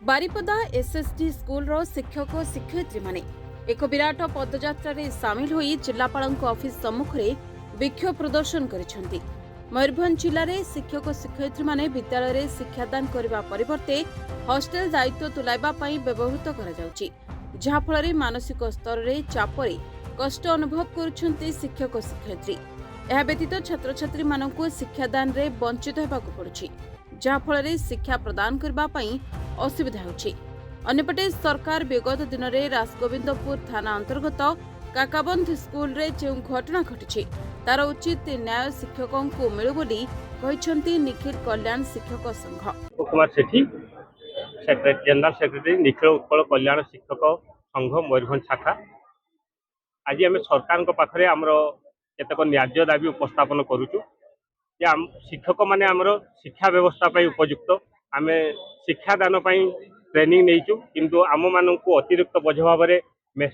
Baripada SSD school रो शिक्षक शिक्षयित्री माने एक विराट पदयात्रा रे सामिल होई जिलापाल ऑफिस सम्मुख रे विक्षोभ प्रदर्शन करिसेंती। मयूरभंज जिले में शिक्षक शिक्षयित्री माने विद्यालय रे शिक्षादान करबा परिवर्ते हॉस्टेल दायित्व तुलाइबा पई व्यवहृत करा जाउची, जहा फल रे मानसिक स्तर रे चाप रे कष्ट अनुभव करुछंती शिक्षक शिक्षयित्री। एहा व्यतीत छात्र छात्री मानकु शिक्षादान रे वंचित हेबाकु पड़ुछि, जहा फल रे शिक्षा प्रदान करबा पई असुविधा होछि। अन्यपटे सरकार विगत दिन में राजगोविंदपुर थाना अंतर्गत काकाबंध स्कूल रे जो घटना घटी तार उचित न्याय शिक्षकों को मिलू बोली कहिसंती निखिल कल्याण शिक्षक संघ। कुमार सेठी जनरल सेक्रेटरी निखिल उत्कल कल्याण शिक्षक संघ मयूरभंज शाखा। आज आम सरकार पाखे आमर केतक न्याय दाबी उपस्थापन करुचु। शिक्षक माने आमर शिक्षा व्यवस्था उपयुक्त आम शिक्षादान ट्रेनिंग नहीं किंतु आम मानू अतिरिक्त बोझ भाव में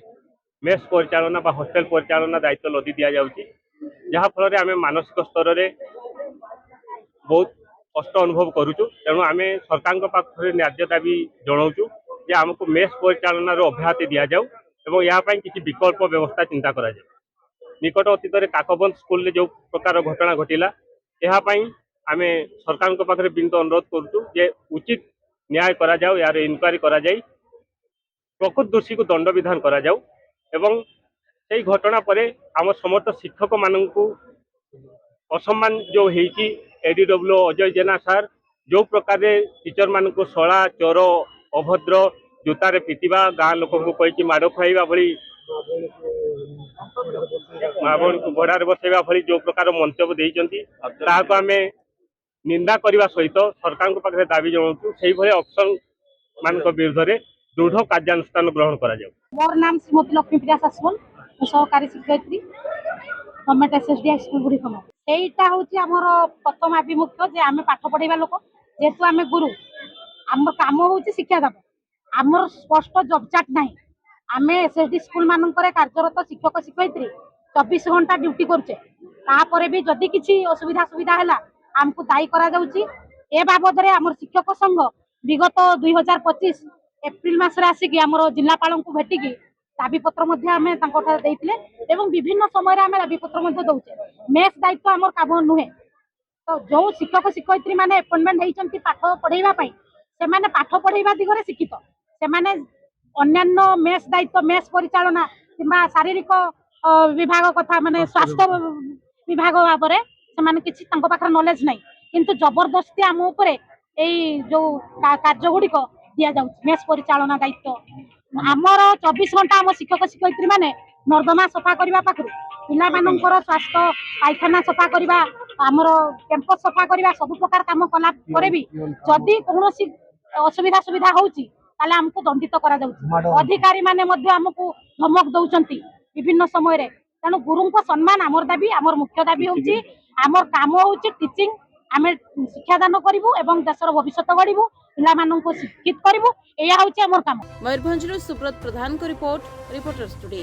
मेस परिचालना बा हॉस्टेल परिचालना दायित्व लदी दि जाउची, जहा फल आम मानसिक स्तर में बहुत कष्ट अनुभव करुचु। तेणु आम सरकार पाखे न्याय दाबी जनाऊँ जे आमको मेस परिचालना अब्याहति दि जाऊ एवं यहाँ किसी विकल्प व्यवस्था चिंता करा जाए। निकट अतीत में काकबंध स्कूल जो प्रकार घटना घटिला आम सरकार पाखे बिंद अनुरोध करुचु जे उचित न्याय करा जाऊ, यार इनक्वारी करा जाई प्रकृत दोषी को दंड विधान करा जाऊ एवं से घटना पर आम समस्त शिक्षक मानू असम्मान जो होती एडीडब्ल्यू अजय जेना सार जो प्रकार टीचर मान को शला चोर अभद्र जूतार पिटिबा गाँ लोक कही माड़ खुआइबा भली घोड़ार बसैबा भली जो प्रकार मंतव्य देइचंती ताहाको आमे निंदा करने सहित सरकार पाखे दाबी जनाऊँ से ऑप्शन मान विरुद्ध में दृढ़ कार्यानुष्ठान ग्रहण करा जाऊ। मोर नाम श्रीमती लक्ष्मीप्रिया सासवान, सहकारी शिक्षयित्री गवर्नमेंट एसएसडी स्कूल गुड़ी सेटा हूँ आमर प्रथम आभिमुख्य जे आम पाठ पढ़ेगा लोक जेहेतु आम गुरु आम कम हूँ शिक्षादान आमर स्पष्ट जबचाट ना आम एसएसडी स्कूल मानक कार्यरत शिक्षक शिक्षयित्री 24 घंटा ड्यूटी करुचे भी जदि किसी असुविधा सुविधा है आमको दायी करा जाउची। ए बाबद आम शिक्षक संघ विगत 2025 एप्रिल मास आसिक आम जिलापाल को भेटिकी दाबीपत्र एवं विभिन्न समय आम दाबीपत्र दौचे। मेस दायित्व आम काम नुहे तो जो शिक्षक शिक्षयित्री मैंने अपॉइंटमेंट होती पाठ पढ़ाई से पाठ पढ़ाई दिगरे शिक्षित से अन्य मेस दायित्व मेस परिचालना कि शारीरिक विभाग कथा माने स्वास्थ्य विभाग भाव में किसी नॉलेज नहीं किंतु जबरदस्ती आम उपरे जो कार्य गुड़िक दि जाऊ मेस परिचालना दायित्व आमर 24 घंटा आम शिक्षक शिक्षयित्री माने नर्दमा सफा करने पाखु पिला स्वास्थ्य पायखाना सफा करवा आमर कैंपस सफा करवा सब प्रकार काम कला भी जदि कौन असुविधा सुविधा होची ताले हमको दंडित करा जाउची। अधिकारी माने मध्य हमको धमक दउचंती विभिन्न समय रे। तेणु गुरु को सम्मान आमर दाबी आमर मुख्य दाबी होची आमर काम होची टीचिंग आम शिक्षादान करूँ एवं देशर भविष्य गढ़ू पिला शिक्षित करूँ। यह हूँ आमर काम। मयूरभंज सुब्रत प्रधान को रिपोर्ट रिपोर्टर्स टुडे।